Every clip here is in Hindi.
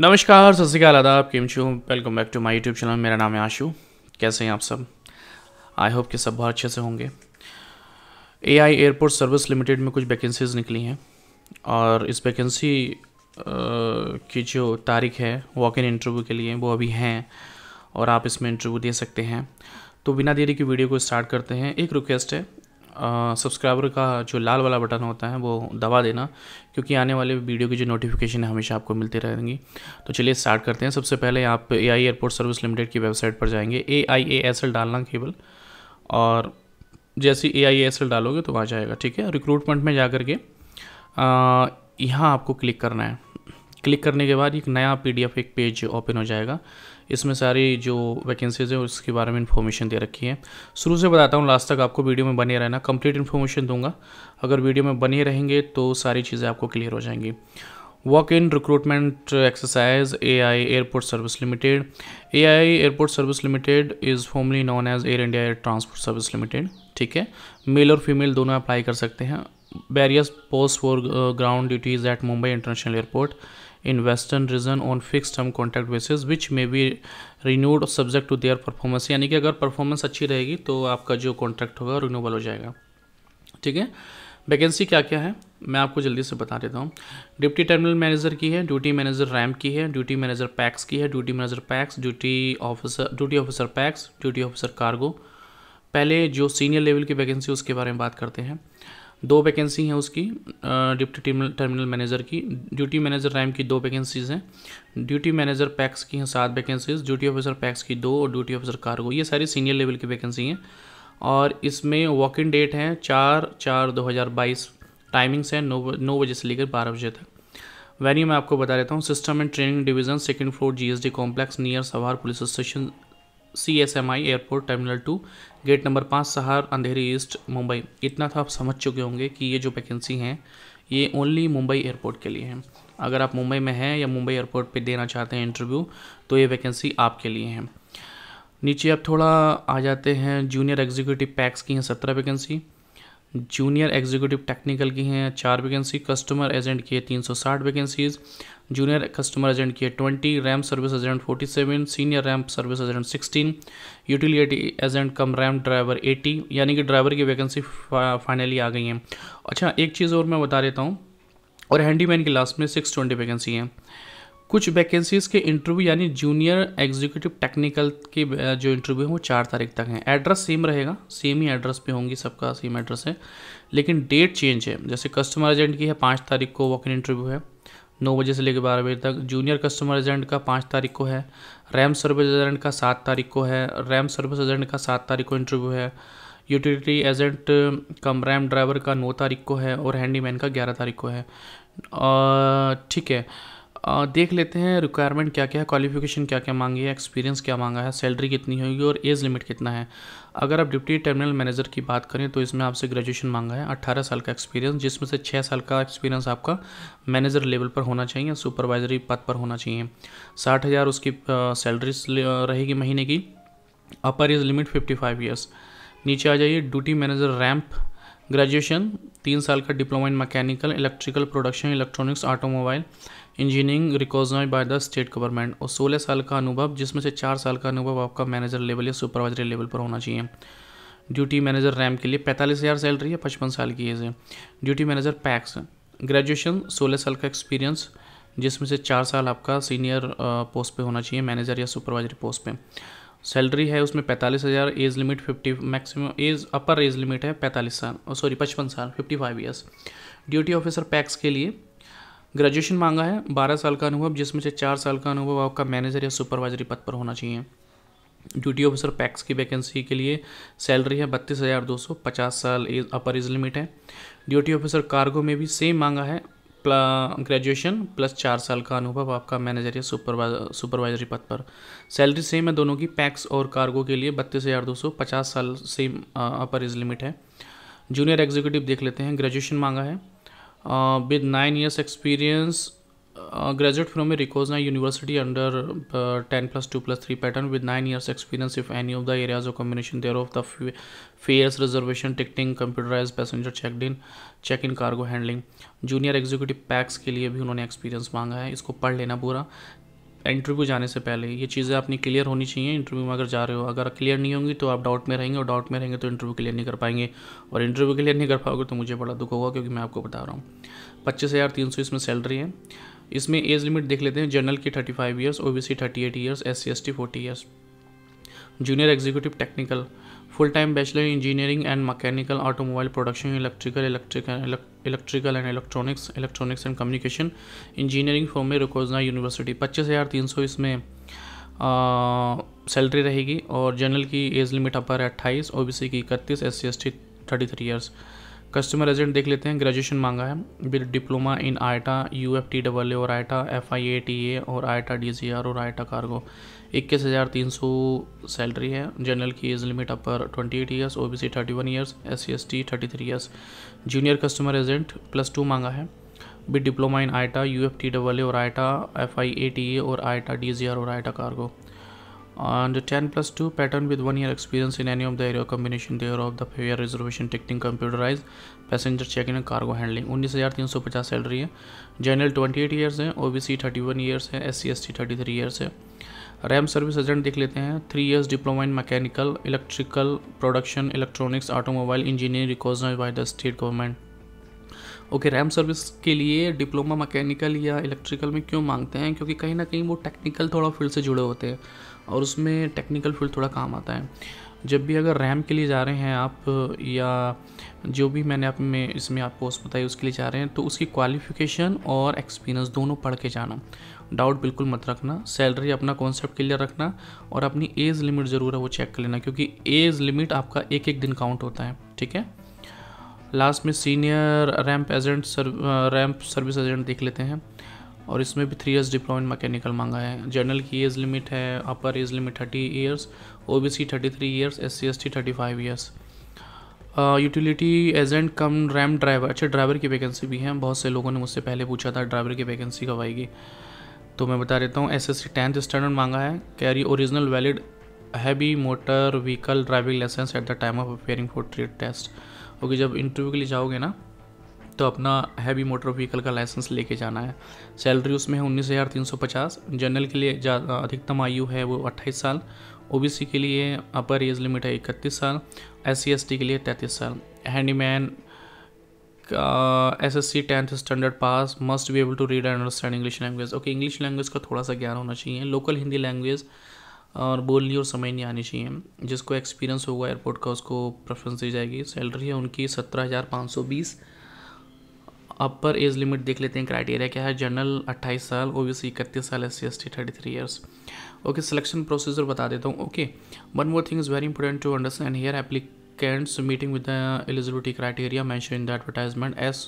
नमस्कार, सत श्री अकाल, आदाब, केम छो। Welcome back to my YouTube channel. मेरा नाम है आशु। कैसे हैं आप सब? आई होप कि सब बहुत अच्छे से होंगे। एआई एयरपोर्ट सर्विस लिमिटेड में कुछ वैकेंसीज़ निकली हैं और इस वैकेंसी की जो तारीख है वॉक इन इंटरव्यू के लिए वो अभी हैं और आप इसमें इंटरव्यू दे सकते हैं। तो बिना देरी की वीडियो को स्टार्ट करते हैं। एक रिक्वेस्ट है, सब्सक्राइबर का जो लाल वाला बटन होता है वो दबा देना, क्योंकि आने वाले वीडियो की जो नोटिफिकेशन है हमेशा आपको मिलती रहेंगी। तो चलिए स्टार्ट करते हैं। सबसे पहले आप एआई एयरपोर्ट सर्विस लिमिटेड की वेबसाइट पर जाएंगे। AIASL डालना केवल, और जैसे AIASL डालोगे तो आ जाएगा। ठीक है, रिक्रूटमेंट में जा कर के यहाँ आपको क्लिक करना है। क्लिक करने के बाद एक नया PDF एक पेज ओपन हो जाएगा। इसमें सारी जो वैकेंसीज़ है उसके बारे में इन्फॉर्मेशन दे रखी है। शुरू से बताता हूँ, लास्ट तक आपको वीडियो में बने रहना। कंप्लीट इन्फॉर्मेशन दूंगा। अगर वीडियो में बने रहेंगे तो सारी चीज़ें आपको क्लियर हो जाएंगी। Walk in recruitment exercise AI airport service limited. AI airport service limited is formerly known as Air India air transport service limited. ठीक है, मेल और फीमेल दोनों अप्लाई कर सकते हैं। Various post for ground duties at Mumbai international airport in western region on fixed term contract basis which may be renewed subject to their performance। यानी कि अगर परफॉर्मेंस अच्छी रहेगी तो आपका जो कॉन्ट्रैक्ट होगा रिन्यूबल हो जाएगा। ठीक है, वैकेंसी क्या क्या है मैं आपको जल्दी से बता देता हूँ। डिप्टी टर्मिनल मैनेजर की है, ड्यूटी मैनेजर रैम्प की है, ड्यूटी मैनेजर पैक्स की है, duty manager PACS, duty officer PACS, duty officer cargo. पहले जो सीनियर लेवल की वैकेंसी उसके बारे में बात करते हैं। 2 वैकेंसी हैं उसकी, डिप्टी टर्मिनल मैनेजर की। ड्यूटी मैनेजर रैम की 2 वैकेंसीज़ हैं। ड्यूटी मैनेजर पैक्स की हैं 7 वैकेंसीज, ड्यूटी ऑफिसर पैक्स की 2 और ड्यूटी ऑफिसर कार्गो। ये सारी सीनियर लेवल की वैकेंसी हैं और इसमें वॉक इन डेट है 4/4/2022। टाइमिंग्स हैं 9 बजे से लेकर 12 बजे तक। वेन्यू मैं आपको बता देता हूँ। System and training division, 2nd floor GSD complex near Sahar police station, CSMI airport terminal 2, gate number 5, Sahar Andheri east, Mumbai. इतना तो आप समझ चुके होंगे कि ये जो वैकेंसी हैं ये ओनली मुंबई एयरपोर्ट के लिए हैं। अगर आप मुंबई में हैं या मुंबई एयरपोर्ट पे देना चाहते हैं इंटरव्यू तो ये वैकेंसी आपके लिए है। नीचे आप थोड़ा आ जाते हैं। जूनियर एग्जीक्यूटिव पैक्स की हैं 17 वैकेंसी, जूनियर एग्जीक्यूटिव टेक्निकल की हैं 4 वैकेंसी, कस्टमर एजेंट की है 360 वैकेंसीज, जूनियर कस्टमर एजेंट की है 20, ramp service agent 47, senior ramp service agent 16, utility agent कम रैम्प ड्राइवर 80। यानी कि ड्राइवर की वैकेंसी फाइनली आ गई हैं। अच्छा, एक चीज़ और मैं बता देता हूँ, और हैंडीमैन की लास्ट में 620 वैकेंसी हैं। कुछ वैकेंसीज़ के इंटरव्यू यानी जूनियर एग्जीक्यूटिव टेक्निकल के जो इंटरव्यू है वो 4 तारीख तक हैं। एड्रेस सेम रहेगा, सेम ही एड्रेस पे होंगी, सबका सेम एड्रेस है, लेकिन डेट चेंज है। जैसे कस्टमर एजेंट की है 5 तारीख को वॉक इन इंटरव्यू है 9 बजे से लेकर 12 बजे तक। जूनियर कस्टमर एजेंट का 5 तारीख को है। रैम सर्विस एजेंट का 7 तारीख को है। रैम सर्विस एजेंट का 7 तारीख को इंटरव्यू है। यूटिलिटी एजेंट कम रैम ड्राइवर का 9 तारीख को है और हैंडीमैन का 11 तारीख को है। ठीक है, देख लेते हैं रिक्वायरमेंट क्या क्या है, क्वालिफिकेशन क्या क्या मांगी है, एक्सपीरियंस क्या मांगा है, सैलरी कितनी होगी और एज लिमिट कितना है। अगर आप डिप्टी टर्मिनल मैनेजर की बात करें तो इसमें आपसे ग्रेजुएशन मांगा है, 18 साल का एक्सपीरियंस, जिसमें से 6 साल का एक्सपीरियंस आपका मैनेजर लेवल पर होना चाहिए, सुपरवाइजरी पद पर होना चाहिए। 60,000 उसकी सैलरी रहेगी महीने की। अपर एज लिमिट 55 ईयर्स। नीचे आ जाइए, ड्यूटी मैनेजर रैम्प, ग्रेजुएशन 3 साल का diploma in mechanical, electrical, production, electronics, automobile engineering recognised by the state government, और 16 साल का अनुभव, जिसमें से 4 साल का अनुभव आपका मैनेजर लेवल या सुपरवाइजरी लेवल पर होना चाहिए। ड्यूटी मैनेजर रैम के लिए 45,000 सैलरी है, 55 साल की एज है। ड्यूटी मैनेजर पैक्स, ग्रेजुएशन, 16 साल का एक्सपीरियंस, जिसमें से 4 साल आपका सीनियर पोस्ट पे होना चाहिए, मैनेजर या सुपरवाइजरी पोस्ट पे। सैलरी है उसमें 45,000, age limit 50, maximum age upper age limit है 45 साल, सॉरी 55 साल, 55 ईयर्स। ड्यूटी ऑफिसर पैक्स के लिए ग्रेजुएशन मांगा है, 12 साल का अनुभव, जिसमें से 4 साल का अनुभव आपका मैनेजर या सुपरवाइजरी पद पर होना चाहिए। ड्यूटी ऑफिसर पैक्स की वैकेंसी के लिए सैलरी है 32,200, 50 साल एज अपर एज लिमिट है। ड्यूटी ऑफिसर कार्गो में भी सेम मांगा है, ग्रेजुएशन प्लस 4 साल का अनुभव आपका मैनेजर या सुपरवाइजरी पद पर। सैलरी सेम है दोनों की, पैक्स और कार्गो के लिए 32,200, 50 साल सेम अपर एज लिमिट है। जूनियर एग्जीक्यूटिव देख लेते हैं। ग्रेजुएशन मांगा है with 9 years experience, graduate from a recognized university under 10+2+3 pattern with 9 years experience if any of the areas of combination thereof the fares, reservation, ticketing, computerized passenger check-in, cargo handling। Junior executive PACS के लिए भी उन्होंने एक्सपीरियंस मांगा है, इसको पढ़ लेना पूरा। इंटरव्यू जाने से पहले ये चीज़ें अपनी क्लियर होनी चाहिए। इंटरव्यू में अगर जा रहे हो, अगर क्लियर नहीं होंगी तो आप डाउट में रहेंगे, और डाउट में रहेंगे तो इंटरव्यू क्लियर नहीं कर पाएंगे, और इंटरव्यू क्लियर नहीं कर पाओगे तो मुझे बड़ा दुख होगा, क्योंकि मैं आपको बता रहा हूँ 25,300 इसमें सैलरी है। इसमें एज लिमिट देख लेते हैं। जनरल की 35 years, OBC 38 years, SC ST 40 years. Junior executive technical, full time bachelor engineering and mechanical, automobile production, electrical and electronics and communication engineering form में रुकोजना यूनिवर्सिटी। 25,300 इसमें सैलरी रहेगी। और जनरल की एज लिमिट अपर है 28, OBC की 31, SC ST 33 years. Customer agent देख लेते हैं। ग्रेजुएशन मांगा है विद डिप्लोमा इन आईटा, UFTAA और आईटा, FIATA और आईटा DCR और आईटा कार्गो। 21,300 सैलरी है। जनरल की age limit upper 28 years, OBC 31 years, SC ST 33 years. Junior customer agent +2 मांगा है विद डिप्लोमा इन आईटा, UFTAA और आईटा, FIATA और आईटा DCR और आईटा cargo. And 10+2 pattern with 1 year experience in any of the area combination thereof the fare reservation ticketing computerized passenger check-in and cargo handling। 19,350 salary है। जनरल 28 ईयर्स है, OBC 31 ईयर्स है, SC ST 33 ईयर्स है। रैम सर्विस एजेंट देख लेते हैं। 3 years diploma in mechanical, electrical production, electronics, automobile engineering recognised by the state government. Okay, ramp service के लिए डिप्लोमा मैकेनिकल या इलेक्ट्रिकल में क्यों मांगते हैं? क्योंकि कहीं ना कहीं वो टेक्निकल थोड़ा फील्ड से जुड़े होते हैं, और उसमें टेक्निकल फील्ड थोड़ा काम आता है। जब भी अगर रैम के लिए जा रहे हैं आप, या जो भी मैंने आप में इसमें आप पोस्ट बताई उसके लिए जा रहे हैं, तो उसकी क्वालिफिकेशन और एक्सपीरियंस दोनों पढ़ के जाना। डाउट बिल्कुल मत रखना। सैलरी अपना कॉन्सेप्ट क्लियर रखना, और अपनी एज लिमिट ज़रूर है वो चेक कर लेना, क्योंकि एज लिमिट आपका एक एक दिन काउंट होता है। ठीक है। लास्ट में सीनियर रैम्प सर्विस एजेंट देख लेते हैं, और इसमें भी 3 ईयर्स डिप्लोमा इन मैकेनिकल मांगा है। जनरल की एज लिमिट है, अपर age limit 30 years, OBC 33 years, SC ST 35 years. Utility agent कम रैम ड्राइवर। अच्छा, ड्राइवर की वैकेंसी भी है। बहुत से लोगों ने मुझसे पहले पूछा था ड्राइवर की वैकेंसी कब आएगी, तो मैं बता देता हूँ। SSC 10th स्टैंडर्ड मांगा है। Carry original valid heavy motor vehicle driving licence at the time of appearing for trade test. Okay, जब इंटरव्यू के लिए जाओगे ना, तो अपना हैवी मोटर व्हीकल का लाइसेंस लेके जाना है। सैलरी उसमें है 19,350। जनरल के लिए अधिकतम आयु है वो 28 साल, OBC के लिए अपर एज लिमिट है 31 साल, SC ST के लिए 33 साल। Handyman SSC 10th standard pass, must be able to read and understand English language. Okay, English language का थोड़ा सा ज्ञान होना चाहिए। लोकल हिंदी लैंग्वेज और बोलनी और समझनी आनी चाहिए। जिसको एक्सपीरियंस होगा एयरपोर्ट का, उसको प्रेफरेंस दी जाएगी। सैलरी है उनकी 17,520। अपर एज लिमिट देख लेते हैं। क्राइटेरिया क्या है? जनरल 28 साल, OBC 31 साल, SC ST 33 years. Okay, selection procedure बता देता हूँ। Okay, one more thing is very important to understand here. Applicants meeting with the eligibility criteria mention in the advertisement as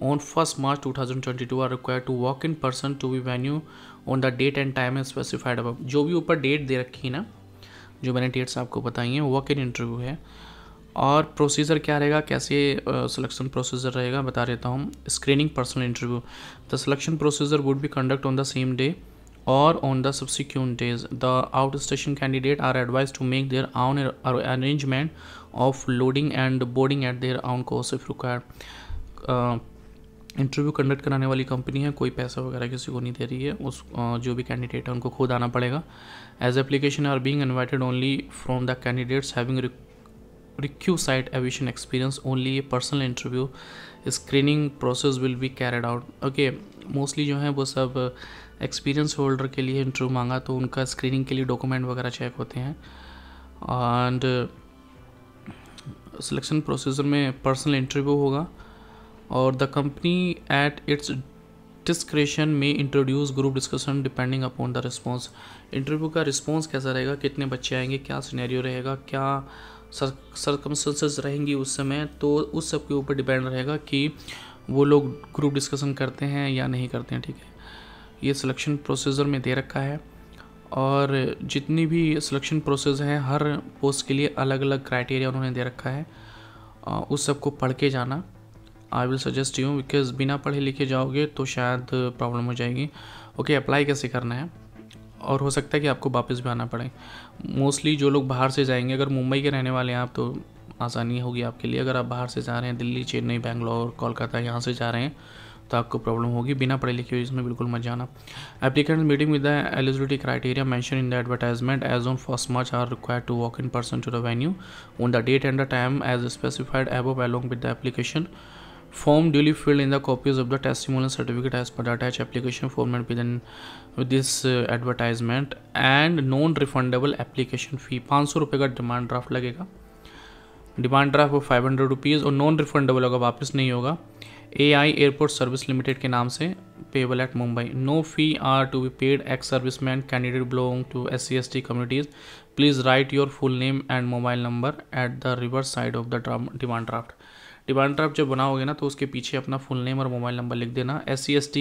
on 1 March 2022 are required to walk in person to be venue on the date and time as specified above. जो भी ऊपर डेट दे रखी है ना, जो मैंने डेट्स आपको बताई हैं, वॉक इन इंटरव्यू है। और प्रोसीजर क्या रहेगा, कैसे सिलेक्शन प्रोसीजर रहेगा, बता देता हूँ। Screening personal interview. The selection procedure would be conduct on the same day or on the subsequent days. The outstation candidate are advised to make their own arrangement of loading and boarding at their own cost if required. Interview conduct कराने वाली कंपनी है, कोई पैसा वगैरह किसी को नहीं दे रही है। उस जो भी कैंडिडेट है उनको खुद आना पड़ेगा। As application are being invited only from the candidates having requisite aviation experience. Only a personal interview screening process will be carried out. Okay, mostly जो है वो सब एक्सपीरियंस होल्डर के लिए इंटरव्यू मांगा, तो उनका स्क्रीनिंग के लिए डॉक्यूमेंट वगैरह चेक होते हैं। एंड सिलेक्शन प्रोसीजर में पर्सनल इंटरव्यू होगा, और the company at its discretion में introduce group discussion depending upon the response. Interview का रिस्पॉन्स कैसा रहेगा, कितने बच्चे आएंगे, क्या सिनेरियो रहेगा, क्या सर्कमस्टेंसेस रहेंगी उस समय, तो उस सब के ऊपर डिपेंड रहेगा कि वो लोग ग्रुप डिस्कशन करते हैं या नहीं करते हैं। ठीक है, ये सिलेक्शन प्रोसीजर में दे रखा है, और जितनी भी सिलेक्शन प्रोसेस है हर पोस्ट के लिए अलग अलग क्राइटेरिया उन्होंने दे रखा है। उस सब को पढ़ के जाना। I will suggest you, because बिना पढ़े लिखे जाओगे तो शायद प्रॉब्लम हो जाएगी। ओके, अप्लाई कैसे करना है, और हो सकता है कि आपको वापस भी आना पड़े। मोस्टली जो लोग बाहर से जाएंगे, अगर मुंबई के रहने वाले हैं आप, तो आसानी होगी आपके लिए। अगर आप बाहर से जा रहे हैं, दिल्ली, चेन्नई, बेंगलोर, कोलकाता, यहाँ से जा रहे हैं, तो आपको प्रॉब्लम होगी। बिना पढ़े लिखे हुए इसमें बिल्कुल मत जाना। Applicant meeting with the eligibility criteria mention in the advertisement as on first March are required to walk in person to the venue on the date and the time as specified above along with the application form duly filled in the copies of the testimonial certificate as per the attached application format with this advertisement and non refundable application fee। 500 रुपये का डिमांड ड्राफ्ट लगेगा। डिमांड ड्राफ्ट वो 500 रुपीज़ और नॉन रिफंडेबल होगा, वापस नहीं होगा। AI एयरपोर्ट सर्विस लिमिटेड के नाम से payable at Mumbai. No fee are to be paid ex serviceman candidate belong to SC/ST communities. Please write your full name and mobile number at the reverse side of the demand draft. Demand draft जब बनाओगे ना तो उसके पीछे अपना फुल नेम और मोबाइल नंबर लिख देना। SC/ST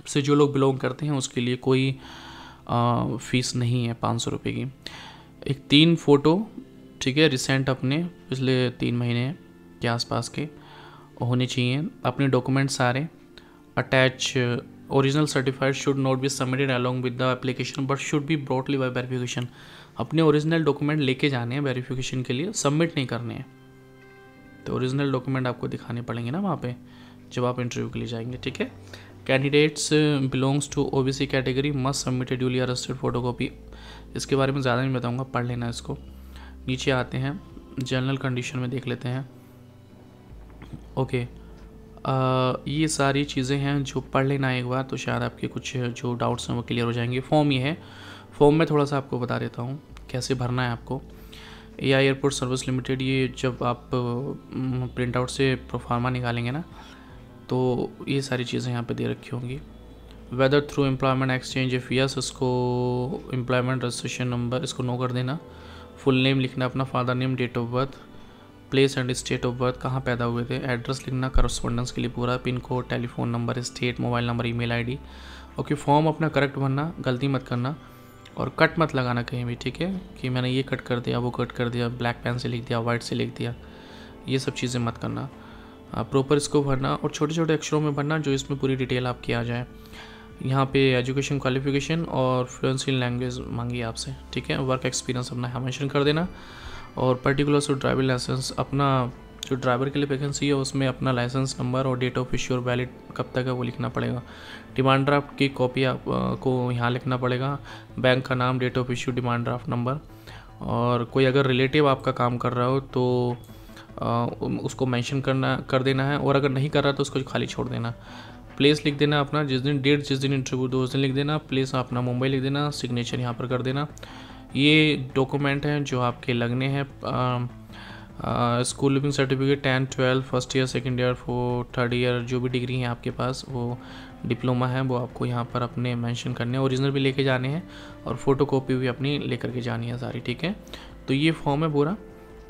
से जो लोग बिलोंग करते हैं उसके लिए कोई फ़ीस नहीं है 500 रुपये की। एक 3 फ़ोटो, ठीक है, रिसेंट अपने पिछले 3 महीने के आसपास के होने चाहिए। अपने डॉक्यूमेंट सारे attach. Original certified should not be submitted along with the application but should be brought by verification. अपने ओरिजिनल डॉक्यूमेंट लेके जाने हैं वेरिफिकेशन के लिए, सबमिट नहीं करने हैं। तो ओरिजिनल डॉक्यूमेंट आपको दिखाने पड़ेंगे ना वहाँ पे जब आप इंटरव्यू के लिए जाएंगे, ठीक है। Candidates belongs to OBC category must submit duly attested photocopy. इसके बारे में ज़्यादा नहीं बताऊँगा, पढ़ लेना इसको। नीचे आते हैं, जनरल कंडीशन में देख लेते हैं। ओके, ये सारी चीज़ें हैं जो पढ़ लेना एक बार, तो शायद आपके कुछ जो डाउट्स हैं वो क्लियर हो जाएंगे। फॉर्म ये है, फॉर्म में थोड़ा सा आपको बता देता हूँ कैसे भरना है आपको। AI एयरपोर्ट सर्विस लिमिटेड, ये जब आप प्रिंट आउट से प्रोफार्मा निकालेंगे ना तो ये सारी चीज़ें यहाँ पे दे रखी होंगी। Whether through employment exchange if yes, इसको एम्प्लॉयमेंट रजिस्ट्रेशन नंबर इसको नो कर देना। फुल नेम लिखना अपना, father name, date of birth, place and state of birth, कहाँ पैदा हुए थे, एड्रेस लिखना करस्पॉन्डेंस के लिए पूरा, pin code, telephone number, state, mobile number, email ID. Okay, form अपना करेक्ट भरना, गलती मत करना और कट मत लगाना कहीं भी, ठीक है, कि मैंने ये कट कर दिया, वो कट कर दिया, ब्लैक पेन से लिख दिया, वाइट से लिख दिया, ये सब चीज़ें मत करना। प्रॉपर इसको भरना और छोटे छोटे अक्षरों में भरना जो इसमें पूरी डिटेल आपकी आ जाए। यहाँ पे एजुकेशन क्वालिफिकेशन और फ्लुएंसी इन लैंग्वेज मांगी आपसे, ठीक है। वर्क एक्सपीरियंस अपना यहाँ मेंशन कर देना और पर्टिकुलर्स टू ड्राइविंग लाइसेंस, अपना जो ड्राइवर के लिए वैकेंसी है उसमें अपना लाइसेंस नंबर और डेट ऑफ इश्यू और वैलिड कब तक है वो लिखना पड़ेगा। डिमांड ड्राफ्ट की कॉपी आपको यहाँ लिखना पड़ेगा, बैंक का नाम, date of issue, demand draft number. और कोई अगर रिलेटिव आपका काम कर रहा हो तो उसको मेंशन कर देना है, और अगर नहीं कर रहा तो उसको खाली छोड़ देना। प्लेस लिख देना अपना, जिस दिन डेट, जिस दिन इंटरव्यू दो उस दिन लिख देना। प्लेस अपना मुंबई लिख देना, सिग्नेचर यहाँ पर कर देना। ये डॉक्यूमेंट हैं जो आपके लगने हैं। School leaving certificate 10, 12, first year, second year, 3rd year, जो भी डिग्री है आपके पास, वो डिप्लोमा है, वो आपको यहाँ पर अपने मेंशन करने हैं। ओरिजिनल भी लेके जाने हैं और फोटोकॉपी भी अपनी लेकर के जानी है सारी, ठीक है। तो ये फॉर्म है पूरा,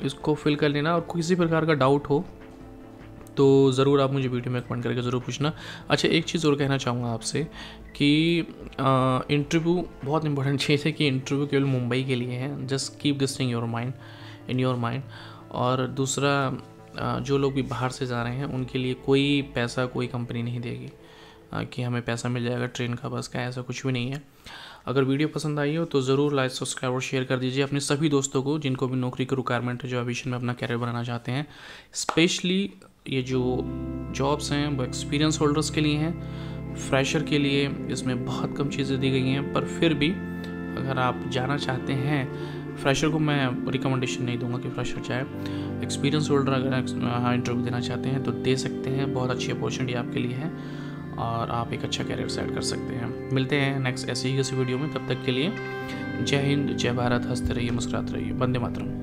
इसको फिल कर लेना। और किसी प्रकार का डाउट हो तो ज़रूर आप मुझे वीडियो में कमेंट करके ज़रूर पूछना। अच्छा, एक चीज़ और कहना चाहूँगा आपसे कि इंटरव्यू बहुत इंपॉर्टेंट चीज़ है कि इंटरव्यू केवल मुंबई के लिए है। Just keep this thing in your mind. और दूसरा, जो लोग भी बाहर से जा रहे हैं उनके लिए कोई पैसा कोई कंपनी नहीं देगी कि हमें पैसा मिल जाएगा ट्रेन का, बस का, ऐसा कुछ भी नहीं है। अगर वीडियो पसंद आई हो तो ज़रूर लाइक, सब्सक्राइब और शेयर कर दीजिए अपने सभी दोस्तों को जिनको भी नौकरी की रिक्वायरमेंट है, जो एविएशन में अपना कैरियर बनाना चाहते हैं। स्पेशली ये जो जॉब्स हैं वो एक्सपीरियंस होल्डर्स के लिए हैं, फ्रेशर के लिए इसमें बहुत कम चीज़ें दी गई हैं। पर फिर भी अगर आप जाना चाहते हैं, फ्रेशर को मैं रिकमेंडेशन नहीं दूंगा कि फ्रेशर जाए। एक्सपीरियंस होल्डर अगर इंटरव्यू देना चाहते हैं तो दे सकते हैं, बहुत अच्छी अपॉर्चुनिटी आपके लिए है और आप एक अच्छा कैरियर सेट कर सकते हैं। मिलते हैं नेक्स्ट ऐसे ही किसी वीडियो में, तब तक के लिए जय हिंद, जय भारत, हंसते रहिए, मुस्कुराते रहिए, वंदे मातरम।